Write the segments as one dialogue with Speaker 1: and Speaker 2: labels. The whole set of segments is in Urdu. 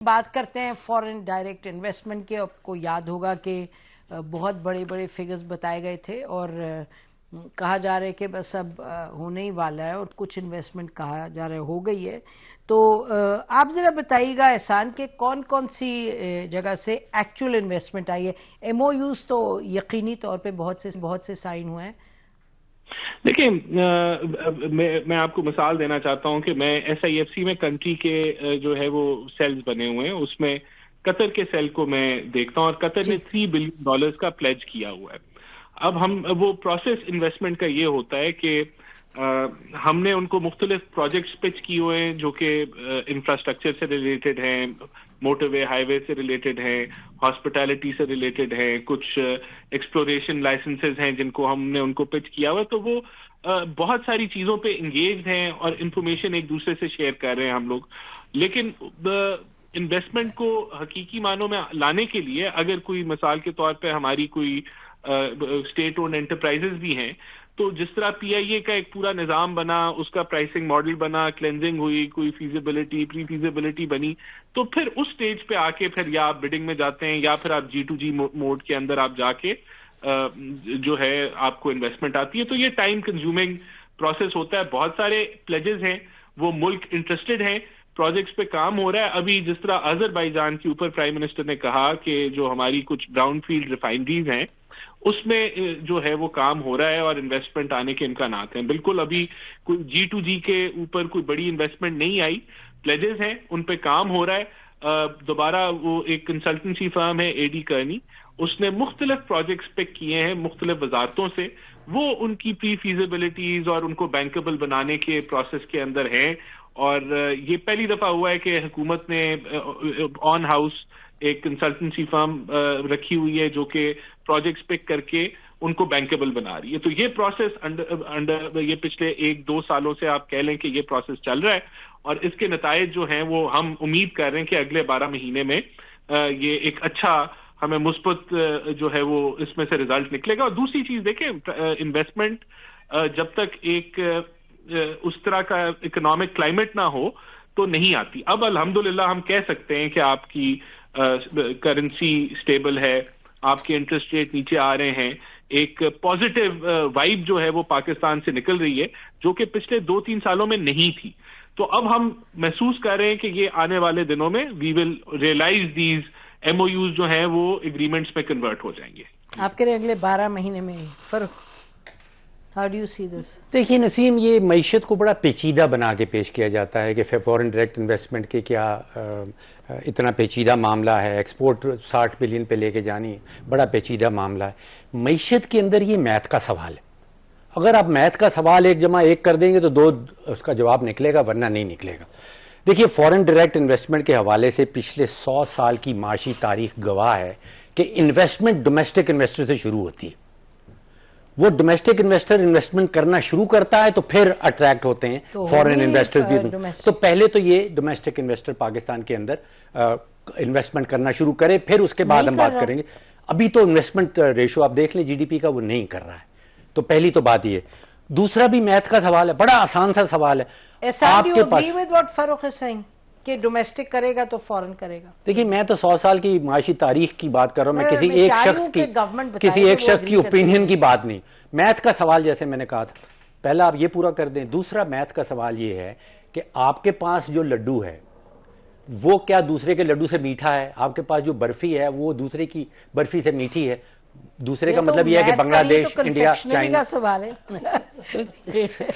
Speaker 1: بات کرتے ہیں فورن ڈائریکٹ انویسٹمنٹ کے. آپ کو یاد ہوگا کہ بہت بڑے بڑے فگرز بتائے گئے تھے اور کہا جا رہا ہے کہ بس اب ہونے ہی والا ہے اور کچھ انویسٹمنٹ کہا جا رہا ہے ہو گئی ہے. تو آپ ذرا بتائیے گا احسان کہ کون کون سی جگہ سے ایکچوئل انویسٹمنٹ آئی ہے. ایم او یوز تو یقینی طور پہ بہت سے سائن ہوئے ہیں.
Speaker 2: دیکھیں میں آپ کو مثال دینا چاہتا ہوں کہ میں ایس آئی ایف سی میں کنٹری کے جو ہے وہ سیلز بنے ہوئے ہیں, اس میں قطر کے سیل کو میں دیکھتا ہوں اور قطر نے $3 بلین کا پلیج کیا ہوا ہے. اب ہم وہ پروسیس انویسٹمنٹ کا یہ ہوتا ہے کہ ہم نے ان کو مختلف پروجیکٹس پچ کیے ہوئے ہیں جو کہ انفراسٹرکچر سے ریلیٹڈ ہیں, موٹر وے ہائی وے سے ریلیٹڈ ہیں, ہاسپٹیلٹی سے ریلیٹڈ ہیں, کچھ ایکسپلوریشن لائسنسز ہیں جن کو ہم نے ان کو پچ کیا ہوا ہے. تو وہ بہت ساری چیزوں پہ انگیجڈ ہیں اور انفارمیشن ایک دوسرے سے شیئر کر رہے ہیں ہم لوگ. لیکن انویسٹمنٹ کو حقیقی معنوں میں لانے کے لیے اگر کوئی مثال کے طور پہ ہماری کوئی اسٹیٹ اونڈ انٹرپرائزز بھی ہیں, تو جس طرح پی آئی اے کا ایک پورا نظام بنا, اس کا پرائسنگ ماڈل بنا, کلینزنگ ہوئی, کوئی فیزیبلٹی پری فیزیبلٹی بنی, تو پھر اس سٹیج پہ آ کے پھر یا آپ بڈنگ میں جاتے ہیں یا پھر آپ G2G موڈ کے اندر آپ جا کے جو ہے آپ کو انویسٹمنٹ آتی ہے. تو یہ ٹائم کنزیومنگ پروسیس ہوتا ہے. بہت سارے پلیجز ہیں, وہ ملک انٹرسٹڈ ہیں, پروجیکٹس پہ کام ہو رہا ہے. ابھی جس طرح آذربائیجان کے اوپر پرائم منسٹر نے کہا کہ جو ہماری کچھ براؤن فیلڈ ریفائنریز ہیں اس میں جو ہے وہ کام ہو رہا ہے اور انویسٹمنٹ آنے کے امکانات ہیں. بالکل ابھی کوئی G2G کے اوپر کوئی بڑی انویسٹمنٹ نہیں آئی, پلیجز ہیں, ان پہ کام ہو رہا ہے. دوبارہ وہ ایک کنسلٹنسی فرم ہے اے ڈی کرنی, اس نے مختلف پروجیکٹس پک کیے ہیں مختلف وزارتوں سے. وہ ان کی پری فیزیبلٹیز اور ان کو بینکیبل بنانے کے پروسیس کے اندر ہیں. اور یہ پہلی دفعہ ہوا ہے کہ حکومت نے آن ہاؤس ایک کنسلٹنسی فرم رکھی ہوئی ہے جو کہ پروجیکٹس پک کر کے ان کو بینکیبل بنا رہی ہے. تو یہ پروسیس انڈر یہ پچھلے 1-2 سالوں سے آپ کہہ لیں کہ یہ پروسیس چل رہا ہے اور اس کے نتائج جو ہیں وہ ہم امید کر رہے ہیں کہ اگلے 12 مہینے میں یہ ایک اچھا ہمیں مثبت جو ہے وہ اس میں سے ریزلٹ نکلے گا. اور دوسری چیز دیکھیں, انویسٹمنٹ جب تک ایک اس طرح کا اکنامک کلائمیٹ نہ ہو تو نہیں آتی. اب الحمدللہ ہم کہہ سکتے ہیں کہ آپ کی کرنسی اسٹیبل ہے, آپ کے انٹرسٹ ریٹ نیچے آ رہے ہیں, ایک پازیٹیو وائب جو ہے وہ پاکستان سے نکل رہی ہے جو کہ پچھلے 2-3 سالوں میں نہیں تھی. تو اب ہم محسوس کر رہے ہیں کہ یہ آنے والے دنوں میں we will realise these M O Us جو ہیں وہ ایگریمنٹس میں کنورٹ ہو جائیں گے.
Speaker 1: آپ کے اگلے 12 مہینے میں فرق How do you see this?
Speaker 3: دیکھیے نسیم, یہ معیشت کو بڑا پیچیدہ بنا کے پیش کیا جاتا ہے کہ فورن ڈائریکٹ انویسٹمنٹ کے کیا اتنا پیچیدہ معاملہ ہے, ایکسپورٹ 60 بلین پہ لے کے جانی بڑا پیچیدہ معاملہ ہے. معیشت کے اندر یہ میتھ کا سوال ہے. اگر آپ میتھ کا سوال 1+1 کر دیں گے تو 2 اس کا جواب نکلے گا, ورنہ نہیں نکلے گا. دیکھیے فورن ڈائریکٹ انویسٹمنٹ کے حوالے سے پچھلے 100 سال کی معاشی تاریخ گواہ ہے کہ انویسٹمنٹ ڈومیسٹک انویسٹر سے شروع ہوتی ہے. وہ ڈومیسٹک انویسٹر انویسٹمنٹ کرنا شروع کرتا ہے تو پھر اٹریکٹ ہوتے ہیں فورن انویسٹر بھی. تو پہلے تو یہ ڈومیسٹک انویسٹر پاکستان کے اندر انویسٹمنٹ کرنا شروع کرے, پھر اس کے بعد ہم بات کریں گے. ابھی تو انویسٹمنٹ ریشو آپ دیکھ لیں جی ڈی پی کا, وہ نہیں کر رہا ہے. تو پہلی تو بات یہ. دوسرا بھی میتھ کا سوال ہے, بڑا آسان سا سوال ہے. آپ کے پاس
Speaker 1: کہ ڈومیسٹک کرے گا تو فورن کرے گا.
Speaker 3: دیکھیں میں تو 100 سال کی معاشی تاریخ کی بات کر رہا ہوں, میں کسی ایک شخص کی اوپینین کی بات نہیں. میتھ کا سوال جیسے میں نے کہا تھا, پہلا آپ یہ پورا کر دیں. دوسرا میتھ کا سوال یہ ہے کہ آپ کے پاس جو لڈو ہے وہ کیا دوسرے کے لڈو سے میٹھا ہے؟ آپ کے پاس جو برفی ہے وہ دوسرے کی برفی سے میٹھی ہے؟ دوسرے کا مطلب یہ ہے کہ بنگلہ دیش, انڈیا, چائنا.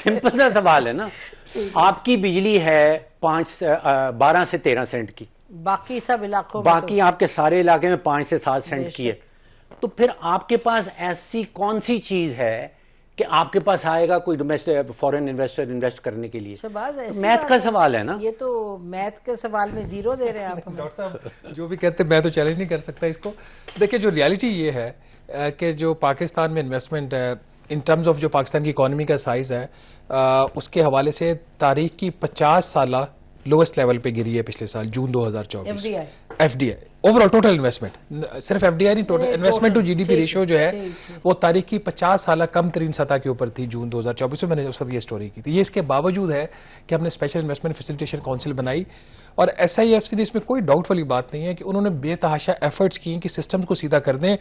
Speaker 3: سمپل سا سوال ہے نا. آپ کی بجلی ہے 12 سے 13 سینٹ کی,
Speaker 1: باقی سب علاقوں
Speaker 3: باقی آپ کے سارے علاقے میں 5 سے 7 سینٹ کی ہے. تو پھر آپ کے پاس ایسی کون سی چیز ہے کہ آپ کے پاس آئے گا کوئی فورن انویسٹر انویسٹ کرنے کے لیے؟ میتھ کا سوال ہے نا.
Speaker 1: یہ تو میتھ کے سوال میں 0 دے رہے ہیں آپ.
Speaker 4: ڈاکٹر صاحب جو بھی کہتے ہیں میں تو چیلنج نہیں کر سکتا اس کو. دیکھیں جو ریالٹی یہ ہے کہ جو پاکستان میں انویسٹمنٹ ہے ان ٹرمز آف جو پاکستان کی اکانومی کا سائز ہے اس کے حوالے سے تاریخ کی 50 سالہ لوئسٹ لیول پہ گری ہے پچھلے سال June 2024. F D I overall total investment صرف ایف ڈی آئی نہیں, total investment to G D P ratio جو ہے وہ تاریخ کی 50 سالہ کم ترین سطح کے اوپر تھی جون 2024 میں. میں نے اس وقت یہ اسٹوری کی تھی. یہ اس کے باوجود ہے کہ ہم نے اسپیشل انویسٹمنٹ فیسیلیٹیشن کونسل بنائی, اور ایس آئی ایف سی نے اس میں کوئی ڈاؤٹ والی بات نہیں ہے کہ انہوں نے بے تحاشا ایفرٹس کی کہ سسٹم کو سیدھا کر دیں,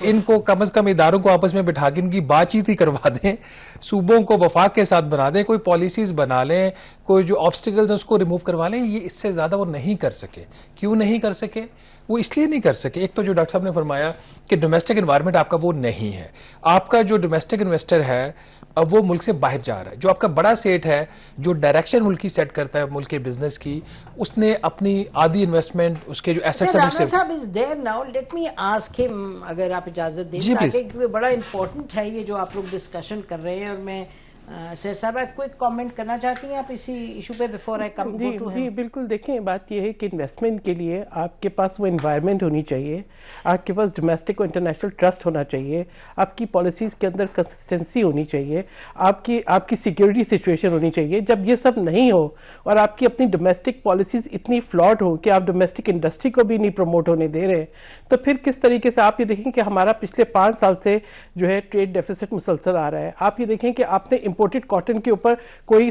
Speaker 4: ان کو کم از کم اداروں کو آپس میں بٹھا کے ان کی بات چیت ہی کروا دیں, صوبوں کو وفاق کے ساتھ بنا دیں, کوئی پالیسیز بنا لیں, کوئی جو آبسٹیکلز ہیں اس کو ریموو کروا لیں. یہ اس سے زیادہ وہ نہیں کر سکے. کیوں نہیں کر سکے؟ وہ اس لیے نہیں کر سکے, ایک تو جو ڈاکٹر صاحب نے فرمایا کہ ڈومیسٹک انوائرمنٹ آپ کا وہ نہیں ہے. آپ کا جو ڈومیسٹک انویسٹر ہے اب وہ ملک سے باہر جا رہا ہے. جو آپ کا بڑا سیٹ ہے جو ڈائریکشن ملک کی سیٹ کرتا ہے ملک کے بزنس کی, اس نے اپنی آدھی انویسٹمنٹ اس کے جو ایسٹس ہیں
Speaker 1: رانا صاحب is there now, let me ask ہم, اگر آپ اجازت دیں تاکہ کیونکہ بڑا امپورٹنٹ ہے یہ جو آپ لوگ ڈسکشن کر رہے ہیں, اور میں سر صاحب کوئی کامنٹ کرنا چاہتی ہیں آپ اسی ایشو پہ before I come go to ہم؟
Speaker 5: جی بالکل. دیکھیں بات یہ ہے کہ انویسٹمنٹ کے لیے آپ کے پاس وہ انوائرمنٹ ہونی چاہیے, آپ کے پاس ڈومیسٹک اور انٹرنیشنل ٹرسٹ ہونا چاہیے, آپ کی پالیسیز کے اندر کنسسٹنسی ہونی چاہیے, آپ کی سیکیورٹی سچویشن ہونی چاہیے. جب یہ سب نہیں ہو اور آپ کی اپنی ڈومیسٹک پالیسیز اتنی فلاٹ ہو کہ آپ ڈومیسٹک انڈسٹری کو بھی نہیں پروموٹ ہونے دے رہے, تو پھر کس طریقے سے آپ یہ دیکھیں کہ ہمارا پچھلے 5 سال سے جو ہے ٹریڈ ڈیفیسٹ مسلسل آ رہا ہے. آپ یہ دیکھیں کہ آپ نے امپورٹڈ کاٹن کے اوپر کوئی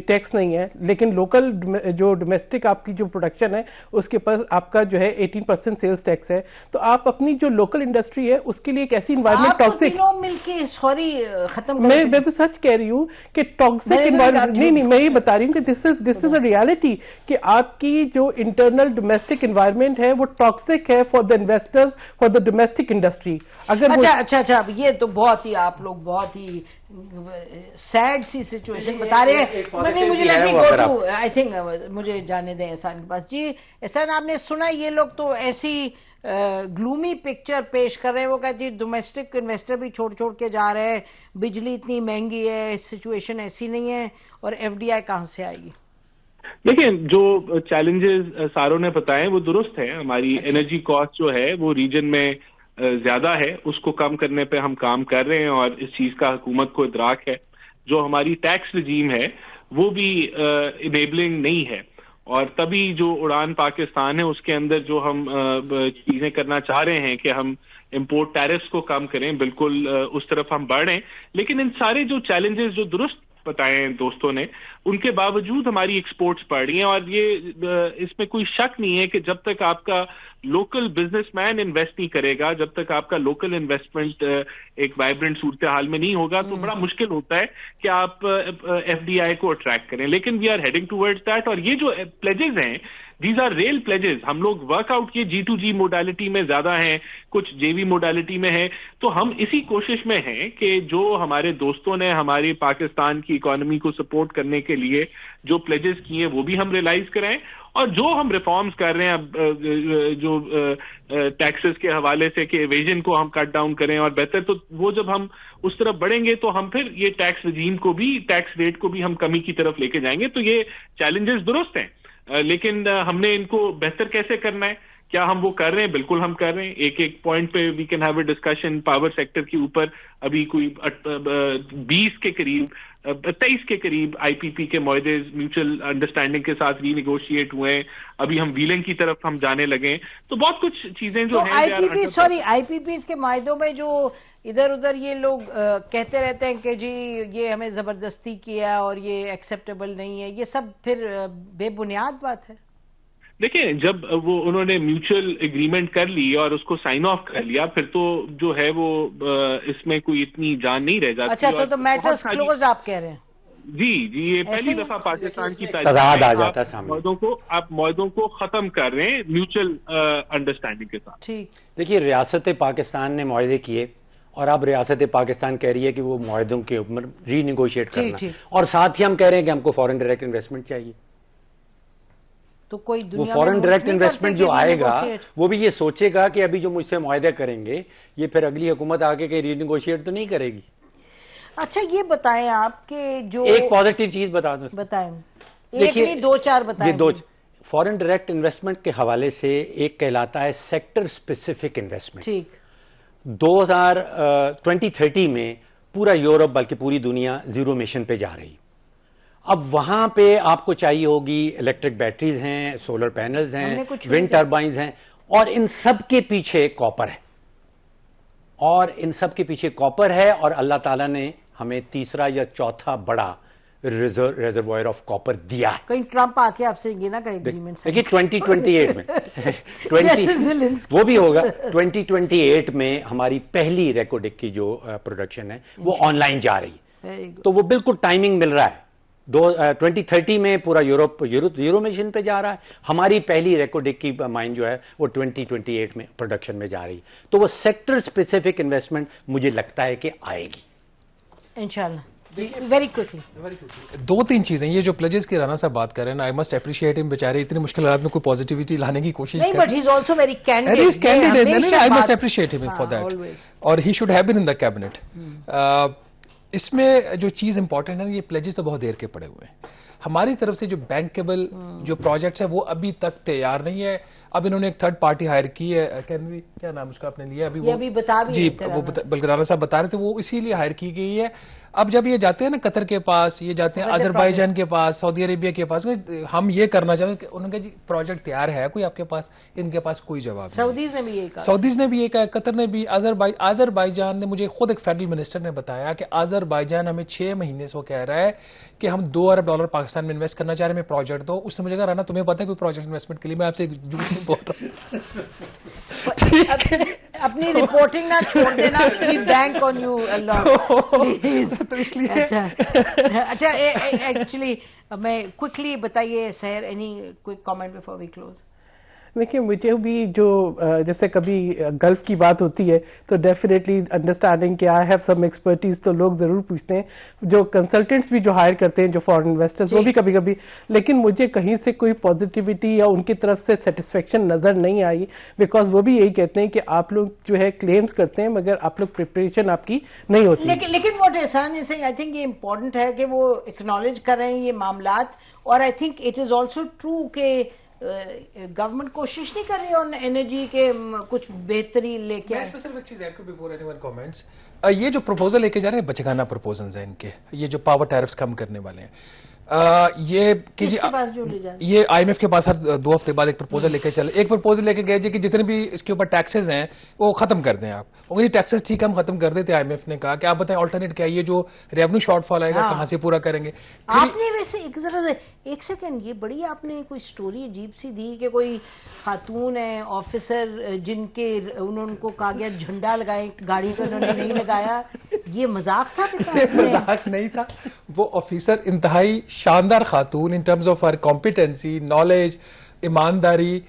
Speaker 5: ٹیکس نہیں ہے, لیکن لوکل جو ڈومیسٹک آپ کی جو پروڈکشن ہے اس کے اوپر آپ کا جو ہے 18% سیلز ٹیکس ہے. تو آپ اپنی جو لوکل انڈسٹری ہے اس کے لیے ایک ایسی انوائرمنٹ ٹاکسک,
Speaker 1: مل کے سوری ختم
Speaker 5: میں تو سچ کہہ رہی ہوں کہ ٹاکسک انوائرمنٹ نہیں, میں یہ بتا رہی ہوں کہ دس از اے ریالٹی کہ آپ کی جو انٹرنل ڈومیسٹک انوائرمنٹ ہے وہ ٹاکسک ہے for the investors, for the domestic industry. اگر
Speaker 1: اچھا یہ تو بہت ہی آپ لوگ بہت ہی سیڈ سی سچویشن بتا رہے ہیں. مجھے let me go to, I think مجھے جانے دیں احسان کے پاس. جی احسان, آپ نے سنا یہ لوگ تو ایسی گلومی پکچر پیش کر رہے ہیں, وہ کہتے جی ڈومیسٹک انویسٹر بھی چھوڑ کے جا رہے ہیں, بجلی اتنی مہنگی ہے, سچویشن ایسی نہیں ہے, اور ایف ڈی آئی کہاں سے آئے گی؟
Speaker 2: دیکھیں جو چیلنجز ساروں نے بتائے وہ درست ہے. ہماری انرجی کاسٹ جو ہے وہ ریجن میں زیادہ ہے, اس کو کم کرنے پہ ہم کام کر رہے ہیں, اور اس چیز کا حکومت کو ادراک ہے. جو ہماری ٹیکس رجیم ہے وہ بھی انیبلنگ نہیں ہے, اور تبھی جو اڑان پاکستان ہے اس کے اندر جو ہم چیزیں کرنا چاہ رہے ہیں کہ ہم امپورٹ ٹیرفز کو کم کریں, بالکل اس طرف ہم بڑھ رہے ہیں. لیکن ان سارے جو چیلنجز جو درست بتائے دوستوں نے, ان کے باوجود ہماری ایکسپورٹس بڑھ رہی ہیں. اور یہ اس میں کوئی شک نہیں ہے کہ جب تک آپ کا لوکل بزنس مین انویسٹ نہیں کرے گا, جب تک آپ کا لوکل انویسٹمنٹ ایک وائبرنٹ صورتحال میں نہیں ہوگا, تو بڑا مشکل ہوتا ہے کہ آپ ایف ڈی آئی کو اٹریکٹ کریں. لیکن we are heading towards that, اور یہ جو پلیجز ہیں دیز آر ریل پلیجز. ہم لوگ ورک آؤٹ کیے G2G موڈیلٹی میں زیادہ ہیں, کچھ JV موڈیلٹی میں ہیں, تو ہم اسی کوشش میں ہیں کہ جو ہمارے دوستوں نے ہماری پاکستان کی اکانومی کو سپورٹ کرنے کے لیے جو پلیجز کیے وہ بھی ہم ریلائز کریں, اور جو ہم ریفارمز کر رہے ہیں اب جو ٹیکسز کے حوالے سے کہ ایویژن کو ہم کٹ ڈاؤن کریں اور بہتر, تو وہ جب ہم اس طرف بڑھیں گے تو ہم پھر یہ ٹیکس رجیم کو بھی, ٹیکس ریٹ کو بھی ہم کمی کی طرف لے کے جائیں گے. تو یہ چیلنجز درست ہیں, لیکن ہم نے ان کو بہتر کیسے کرنا ہے, کیا ہم وہ کر رہے ہیں؟ بالکل ہم کر رہے ہیں. ایک پوائنٹ پہ we can have a discussion. Power sector کے اوپر ابھی کوئی 20 کے قریب 23 کے قریب آئی پی پی کے معاہدے میوچل انڈرسٹینڈنگ کے ساتھ ری نیگوشیٹ ہوئے ہیں. ابھی ہم ویلنگ کی طرف ہم جانے لگے, تو بہت کچھ چیزیں جو ہیں
Speaker 1: آئی پی پیز کے معاہدوں میں جو ادھر ادھر یہ لوگ کہتے رہتے ہیں کہ جی یہ ہمیں زبردستی کیا اور یہ ایکسیپٹیبل نہیں ہے, یہ سب پھر بے بنیاد بات ہے.
Speaker 2: دیکھیں جب وہ انہوں نے میوچل اگریمنٹ کر لی اور اس کو سائن آف کر لیا, پھر تو جو ہے وہ اس میں کوئی اتنی جان نہیں رہ جاتی.
Speaker 1: اچھا تو میٹرز کلوز آپ کہہ رہے ہیں؟
Speaker 2: جی یہ پہلی دفعہ پاکستان کی
Speaker 3: تضاد آ جاتا ہے
Speaker 2: آپ معاہدوں کو ختم کر رہے ہیں میوچل انڈرسٹینڈنگ کے ساتھ.
Speaker 1: ٹھیک,
Speaker 3: دیکھیے ریاست پاکستان نے معاہدے کیے, اور اب ریاست پاکستان کہہ رہی ہے کہ وہ معاہدوں کے اوپر ری نیگوشیٹ کرنا, اور ساتھ ہی ہم کہہ رہے ہیں کہ ہم کو فورن ڈائریکٹ انویسٹمنٹ چاہیے.
Speaker 1: تو کوئی
Speaker 3: وہ فورن ڈائریکٹ انویسٹمنٹ جو آئے گا وہ بھی یہ سوچے گا کہ ابھی جو مجھ سے معاہدے کریں گے یہ پھر اگلی حکومت آگے کے ری نیگوشیٹ تو نہیں کرے گی.
Speaker 1: اچھا یہ بتائیں آپ کہ جو
Speaker 3: ایک پازیٹیو چیز بتا دوں,
Speaker 1: بتائیں, ایک نہیں دو چار بتائیں.
Speaker 3: فورن ڈائریکٹ انویسٹمنٹ کے حوالے سے ایک کہلاتا ہے سیکٹر اسپیسیفک انویسٹمنٹ.
Speaker 1: ٹھیک,
Speaker 3: 2030 میں پورا یورپ بلکہ پوری دنیا زیرو ایمیشن پہ جا رہی. اب وہاں پہ آپ کو چاہیے ہوگی الیکٹرک بیٹریز ہیں, سولر پینلز ہیں, ونڈ ٹربائنز ہیں, اور ان سب کے پیچھے کاپر ہے، اور ان سب کے پیچھے کاپر ہے، اور اللہ تعالیٰ نے ہمیں تیسرا یا چوتھا بڑا ریزروائر آف کاپر دیا ہے.
Speaker 1: کہیں ٹرمپ آ کے آپ سے یہ نہ کہیں اگریمنٹ
Speaker 3: دیکھیے 2028 میں وہ بھی ہوگا. 2028 میں ہماری پہلی ریکوڈک کی جو پروڈکشن ہے وہ آن لائن جا رہی ہے، تو وہ بالکل ٹائمنگ مل رہا ہے. 2030 میں پورا یورپ زیرو مشن پہ جا رہا ہے، ہماری پہلی ریکوڈک کی مائن جو ہے وہ 2028 میں پروڈکشن میں جا رہی ہے. تو وہ سیکٹر اسپیسیفک انویسٹمنٹ مجھے لگتا ہے کہ آئے گی
Speaker 1: انشاءاللہ. ویری کوئکلی
Speaker 4: 2-3 چیزیں یہ جو پلیجز کی رانا صاحب بات کر رہے ہیں، آئی مسٹ اپریشیٹ ہم، بیچارے اتنی مشکل حالات میں کوئی پازیٹیوٹی لانے کی کوشش
Speaker 1: نہیں، but he is also very candid.
Speaker 4: He is candid, and I must appreciate him for that. اور he should have been in the cabinet. اس میں جو چیز امپورٹنٹ ہے نا، یہ پلیجز تو بہت دیر کے پڑے ہوئے ہیں. ہماری طرف سے جو بینکیبل جو پروجیکٹس ہیں وہ ابھی تک تیار نہیں ہے. اب انہوں نے ایک تھرڈ پارٹی ہائر کی ہے، کیا نام اس کا آپ نے لیا ابھی
Speaker 1: بتا بھی
Speaker 4: جی وہ بلکہ رانا صاحب بتا رہے تھے، وہ اسی لیے ہائر کی گئی ہے. اب جب یہ جاتے ہیں نا قطر کے پاس، یہ جاتے ہیں آذربائیجان کے پاس، سعودی عربیہ کے پاس، ہم یہ کرنا چاہتے ہیں کہ انہوں نے کہا جی پروجیکٹ تیار ہے کوئی آپ کے پاس؟ ان کے پاس کوئی جواب نہیں.
Speaker 1: سعودیز نے بھی یہ کہا،
Speaker 4: سعودیز نے بھی یہ کہا، قطر نے بھی. آذربائیجان نے مجھے خود ایک فیڈرل منسٹر نے بتایا کہ آذربائیجان ہمیں 6 مہینے سے وہ کہہ رہا ہے کہ ہم $2 ارب پاکستان میں انویسٹ کرنا چاہ رہے ہیں، ہمیں پروجیکٹ دو. اس نے مجھے کہا رانا تمہیں پتہ ہے کوئی پروجیکٹ انویسٹمنٹ کے لیے؟ میں آپ سے جھوٹ نہیں بول رہا.
Speaker 1: اپنی رپورٹنگ نہ چھوڑ دینا، بینک آن یو اللہ پلیز.
Speaker 4: تو اس لیے
Speaker 1: اچھا ایکچولی میں کوئکلی بتائیے سہر، any quick comment before we close?
Speaker 5: دیکھیے مجھے بھی جو جیسے کبھی گلف کی بات ہوتی ہے تو ڈیفینیٹلی انڈرسٹینڈنگ کہ آئی ہیو سم ایکسپرٹیز تو لوگ ضرور پوچھتے ہیں، جو کنسلٹنٹس بھی جو ہائر کرتے ہیں جو فارن انویسٹرز وہ بھی کبھی کبھی. لیکن مجھے کہیں سے کوئی پازیٹیوٹی یا ان کی طرف سے سیٹسفیکشن نظر نہیں آئی، بیکاز وہ بھی یہی کہتے ہیں کہ آپ لوگ جو ہے کلیمز کرتے ہیں مگر آپ لوگ پریپریشن آپ کی نہیں ہوتی.
Speaker 1: لیکن what Ehsan is seeing, I think یہ امپورٹنٹ ہے کہ وہ ایکنالج کر رہے ہیں یہ معاملات. اور I think it is also true کہ گورنمنٹ کوشش نہیں کر رہی آن انرجی کے کچھ بہتری لے کے.
Speaker 4: یہ جو پروپوزل لے کے جا رہے ہیں بچگانہ پروپوزلز ہیں ان کے، یہ جو پاور ٹیرفز کم کرنے والے ہیں، یہ یہ آئی ایم ایف کے پاس ہر 2 ہفتے بعد ایک پرپوزل لے کے چلے. ایک پرپوزل لے کے گئے جی کہ جتنے بھی اس کے اوپر ٹیکسز ہیں وہ ختم کر دیں آپ. یہ ٹیکسز ٹھیک ہے ہم ختم کر دیتے. آئی ایم ایف نے کہا کہ آپ بتائیں آلٹرنیٹ کیا، یہ جو ریونیو شارٹ فال آئے گا کہاں سے پورا کریں گے؟
Speaker 1: آپ نے ویسے ایک سیکنڈ، یہ بڑی آپ نے کوئی سٹوری عجیب سی دی کہ کوئی خاتون ہے آفیسر جن کے انہوں کو کہا گیا جھنڈا لگائیں گاڑی پہ، انہوں نے نہیں لگایا. یہ مذاق تھا؟
Speaker 4: مذاق نہیں تھا. وہ آفیسر انتہائی شاندار خاتون in terms of her competency, knowledge, ایمانداری،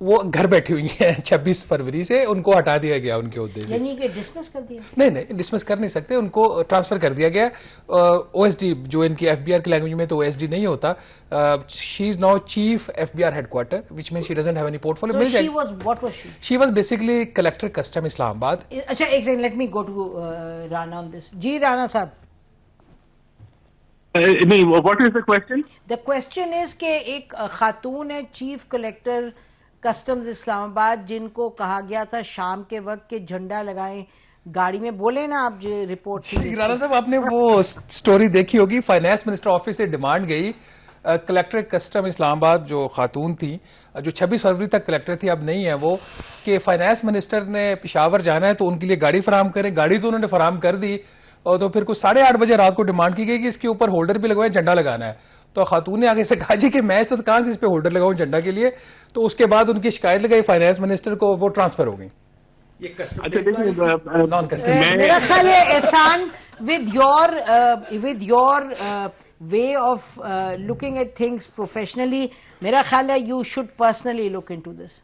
Speaker 4: وہ گھر بیٹھی ہوئی ہیں 26 فروری سے. ان کو ہٹا دیا گیا ان کے عہدے سے.
Speaker 1: یعنی کہ ڈسمس کر دیا؟
Speaker 4: نہیں ڈسمس کر نہیں سکتے، ان کو ٹرانسفر کر دیا گیا. او ایس ڈی جو ان کی ایف بی آر کی لینگویج میں تو او ایس ڈی نہیں ہوتا. She is now chief F B R headquarter which means she doesn't have any portfolio. She was basically collector custom Islamabad.
Speaker 1: اچھا ایک second, let me go to Rana on this. جی رانا صاحب.
Speaker 2: What is the question?
Speaker 1: The question is کہ ایک خاتون ہے چیف کلیکٹر کسٹمز اسلام آباد جن کو کہا گیا تھا شام کے وقت کہ جھنڈا لگائیں گاڑی میں. بولے نا آپ جو رپورٹ.
Speaker 4: رانا صاحب آپ نے وہ سٹوری دیکھی ہوگی، فائنانس منسٹر آفس سے ڈیمانڈ گئی کلیکٹر کسٹم اسلام آباد جو خاتون تھی جو 26 فروری تک کلیکٹر تھی، اب نہیں ہے وہ، کہ فائنانس منسٹر نے پشاور جانا ہے تو ان کے لیے گاڑی فراہم کریں. گاڑی تو انہوں نے فراہم کر دی، اور تو پھر کچھ 8:30 بجے رات کو ڈیمانڈ کی گئی کہ اس کے اوپر ہولڈر بھی لگوائے، جھنڈا لگانا ہے. تو خاتون نے آگے سے کہا جی کہ میں اس وقت کہاں سے اس پہ ہولڈر لگاؤں جھنڈا کے لیے. تو اس کے بعد ان کی شکایت لگائی فائنانس منسٹر کو، وہ ٹرانسفر ہو گئی.
Speaker 1: میرا خیال ہے احسان with your way of looking at things professionally, میرا خیال ہے you should personally look into this.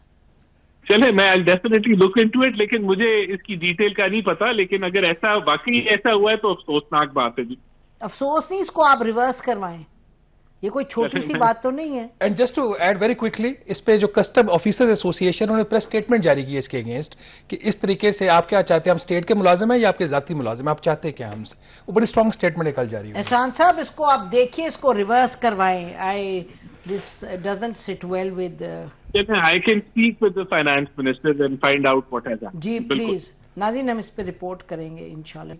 Speaker 2: چلے میں ڈیفینیٹلی لک انٹو اٹ، لیکن مجھے اس کی ڈیٹیل کا نہیں پتا. لیکن اگر ایسا واقعی ایسا ہوا ہے تو افسوسناک بات ہے جی.
Speaker 1: افسوس نہیں، اس کو آپ ریورس کروائیں، یہ کوئی چھوٹی سی بات تو نہیں ہے.
Speaker 4: And just to add very quickly, اس پہ جو کسٹم آفیسرز ایسوسی ایشن انہوں نے پریس اسٹیٹمنٹ جاری کی ہے اس کے اگینسٹ کہ اس طریقے سے آپ کیا چاہتے ہیں، ہم اسٹیٹ کے ملازم ہیں یا آپ کے ذاتی ملازم ہیں، آپ چاہتے ہیں کیا ہم سے. وہ بڑی اسٹرانگ اسٹیٹمنٹ کل جاری ہوئی.
Speaker 1: احسان صاحب اس کو آپ دیکھیے، اس کو ریورس کروائیں. This doesn't sit well with
Speaker 2: I can speak with the finance minister and find out what has happened.
Speaker 1: جی پلیز ناظرین، ہم اس پہ رپورٹ کریں گے انشاءاللہ.